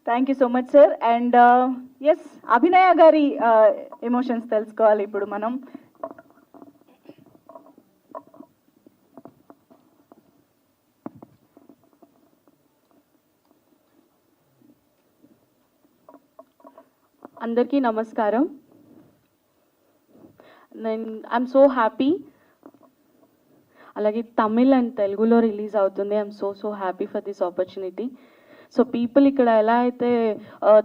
Thank you so much sir. And yes, Abhinaya గారి emotions తెలుసుకోవాలి ఇప్పుడు మనం. అందరికీ నమస్కారం. I'm so happy. అలాగే తమిళ్ అండ్ తెలుగులో రిలీజ్ అవుతుంది. I'm so happy for this opportunity. So people ఇక్కడ ఎలా అయితే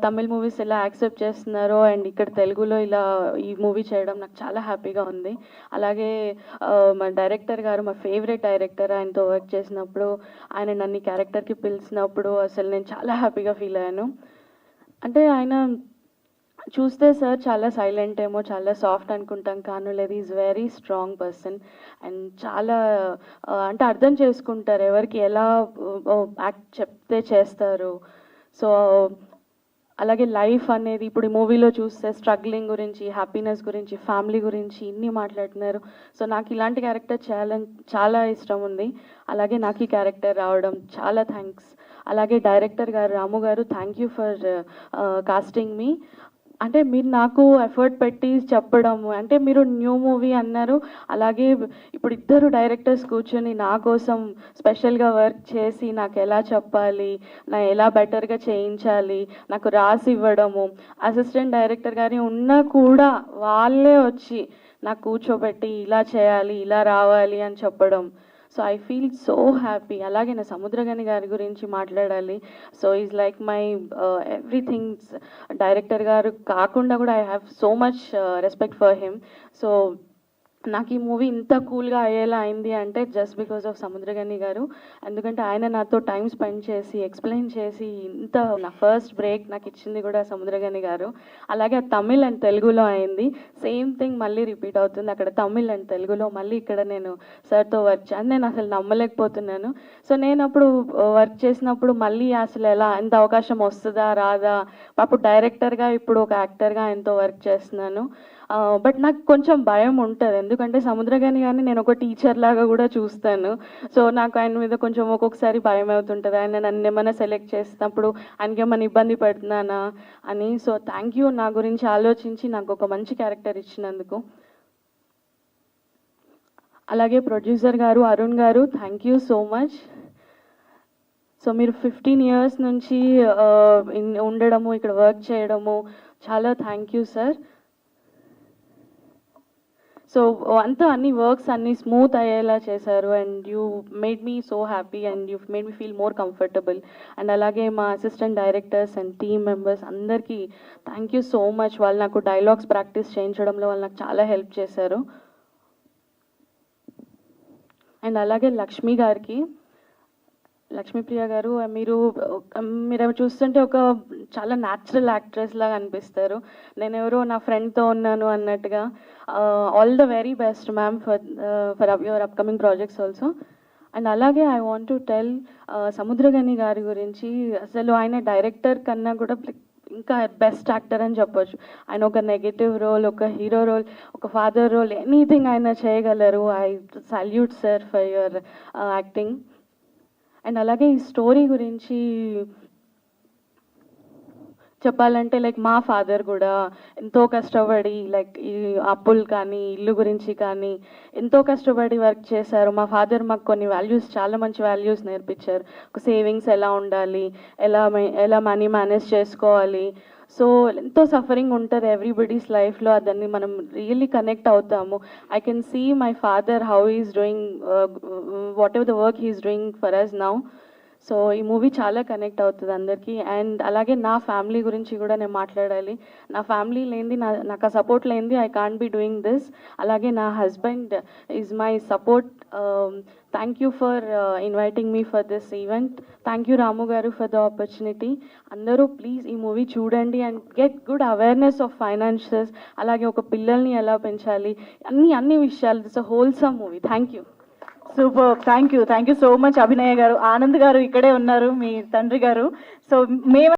తమిళ్ మూవీస్ ఎలా యాక్సెప్ట్ చేస్తున్నారో అండ్ ఇక్కడ తెలుగులో ఇలా ఈ మూవీ చేయడం నాకు చాలా హ్యాపీగా ఉంది. అలాగే మా డైరెక్టర్ గారు, మా ఫేవరెట్ డైరెక్టర్, ఆయనతో వర్క్ చేసినప్పుడు, ఆయన నన్ను క్యారెక్టర్కి పిలిచినప్పుడు అసలు నేను చాలా హ్యాపీగా ఫీల్ అయ్యాను. అంటే ఆయన చూస్తే సార్ చాలా సైలెంట్ ఏమో, చాలా సాఫ్ట్ అనుకుంటాం, కానీ లేదు, is very strong person. And చాలా అంటే అర్థం చేసుకుంటారు ఎవరికి ఎలా యాక్ట్ చెప్తే చేస్తారు. సో అలాగే లైఫ్ అనేది ఇప్పుడు ఈ మూవీలో చూస్తే స్ట్రగ్లింగ్ గురించి, హ్యాపీనెస్ గురించి, ఫ్యామిలీ గురించి ఇన్ని మాట్లాడుతున్నారు. సో నాకు ఇలాంటి క్యారెక్టర్ చేయాలని చాలా ఇష్టం ఉంది. అలాగే నాకు ఈ క్యారెక్టర్ రావడం చాలా థ్యాంక్స్. అలాగే డైరెక్టర్ గారు రాము గారు, థ్యాంక్ యూ ఫర్ కాస్టింగ్ మీ. అంటే మీరు నాకు ఎఫర్ట్ పెట్టి చెప్పడము, అంటే మీరు న్యూ మూవీ అన్నారు, అలాగే ఇప్పుడు ఇద్దరు డైరెక్టర్స్ కూర్చొని నా కోసం స్పెషల్గా వర్క్ చేసి నాకు ఎలా చెప్పాలి, నా ఎలా బెటర్గా చేయించాలి నాకు రాసి ఇవ్వడము, అసిస్టెంట్ డైరెక్టర్ గారి ఉన్నా కూడా వాళ్ళే వచ్చి నాకు కూర్చోబెట్టి ఇలా చేయాలి, ఇలా రావాలి అని చెప్పడం. So I feel so happy. అలాగే నా సముద్రగని గారి గురించి మాట్లాడాలి. So is like my everything's. Director గారు కాకుండా కూడా I have so much respect for him. So నాకు ఈ మూవీ ఇంత కూల్గా అయ్యేలా అయింది అంటే జస్ట్ బికాస్ ఆఫ్ సముద్రగని గారు. ఎందుకంటే ఆయన నాతో టైం స్పెండ్ చేసి ఎక్స్ప్లెయిన్ చేసి ఇంత నా ఫస్ట్ బ్రేక్ నాకు ఇచ్చింది కూడా సముద్రగని గారు. అలాగే తమిళ్ అండ్ తెలుగులో అయింది, సేమ్ థింగ్ మళ్ళీ రిపీట్ అవుతుంది. అక్కడ తమిళ్ అండ్ తెలుగులో మళ్ళీ ఇక్కడ నేను సార్తో వర్క్ చేయాలి, నేను అసలు నమ్మలేకపోతున్నాను. సో నేను అప్పుడు వర్క్ చేసినప్పుడు మళ్ళీ అసలు ఎలా ఎంత అవకాశం వస్తుందా రాదా, అప్పుడు డైరెక్టర్గా ఇప్పుడు ఒక యాక్టర్గా ఆయనతో వర్క్ చేస్తున్నాను. బట్ నాకు కొంచెం భయం ఉంటుంది, ఎందుకంటే సముద్రగని కానీ నేను ఒక టీచర్ లాగా కూడా చూస్తాను. సో నాకు ఆయన మీద కొంచెం ఒక్కొక్కసారి భయం అవుతుంటుంది, ఆయన నన్ను ఏమైనా సెలెక్ట్ చేసినప్పుడు ఆయనకి ఏమైనా ఇబ్బంది పడుతున్నానా అని. సో థ్యాంక్ యూ నా గురించి ఆలోచించి నాకు ఒక మంచి క్యారెక్టర్ ఇచ్చినందుకు. అలాగే ప్రొడ్యూసర్ గారు అరుణ్ గారు, thank you so much. So మీరు 15 years నుంచి ఉండడము, ఇక్కడ వర్క్ చేయడము, చాలా థ్యాంక్ యూ సార్. సో అంతా అన్ని వర్క్స్ అన్ని స్మూత్ అయ్యేలా చేశారు. And you made me so happy and you made me feel more comfortable. And అలాగే మా assistant directors and team members అందరికీ థ్యాంక్ యూ సో మచ్. వాళ్ళు నాకు డైలాగ్స్ ప్రాక్టీస్ చేయించడంలో వాళ్ళు నాకు చాలా హెల్ప్ చేశారు. అండ్ అలాగే లక్ష్మి గారికి, లక్ష్మీప్రియ గారు, మీరు చూస్తుంటే ఒక చాలా న్యాచురల్ యాక్ట్రెస్ లాగా అనిపిస్తారు. నేను ఎవరో నా ఫ్రెండ్తో ఉన్నాను అన్నట్టుగా. All the very best ma'am for your upcoming projects also. And అలాగే I want to tell Samuthirakani గారి గురించి. అసలు ఆయన డైరెక్టర్ కన్నా కూడా ఇంకా బెస్ట్ యాక్టర్ అని చెప్పొచ్చు. ఆయన ఒక నెగటివ్ రోల్, ఒక హీరో రోల్, ఒక ఫాదర్ రోల్, ఎనీథింగ్ ఆయన చేయగలరు. I salute sir for your acting. And అలాగే ఈ స్టోరీ గురించి చెప్పాలంటే లైక్ మా ఫాదర్ కూడా ఎంతో కష్టపడి లైక్ ఈ అప్పులు కానీ ఇల్లు గురించి కానీ ఎంతో కష్టపడి వర్క్ చేశారు. మా ఫాదర్ మాకు కొన్ని వాల్యూస్, చాలా మంచి వాల్యూస్ నేర్పించారు. ఒక సేవింగ్స్ ఎలా ఉండాలి, ఎలా మనీ మేనేజ్ చేసుకోవాలి. సో ఎంతో సఫరింగ్ ఉంటుంది ఎవ్రీబడీస్ లైఫ్లో, అదని మనం రియల్లీ కనెక్ట్ అవుతాము. I can see my father how is doing whatever the work he's doing for us now. So ఈ మూవీ చాలా కనెక్ట్ అవుతుంది అందరికీ. అండ్ అలాగే నా ఫ్యామిలీ గురించి కూడా నేను మాట్లాడాలి. నా ఫ్యామిలీ లేనిది, నాకు ఆ సపోర్ట్ లేనిది I can't be doing this. అలాగే నా husband is my support. Thank you for inviting me for this event. Thank you Ramu గారు ఫర్ ద ఆపర్చునిటీ. అందరూ ప్లీజ్ ఈ మూవీ చూడండి and get good awareness of financials. అలాగే ఒక పిల్లల్ని ఎలా పెంచాలి, అన్ని విషయాలు. This a wholesome movie. Thank you. Super, thank you so much Abhinaya గారు. ఆనంద్ గారు ఇక్కడే ఉన్నారు, మీ తండ్రి గారు. సో మేము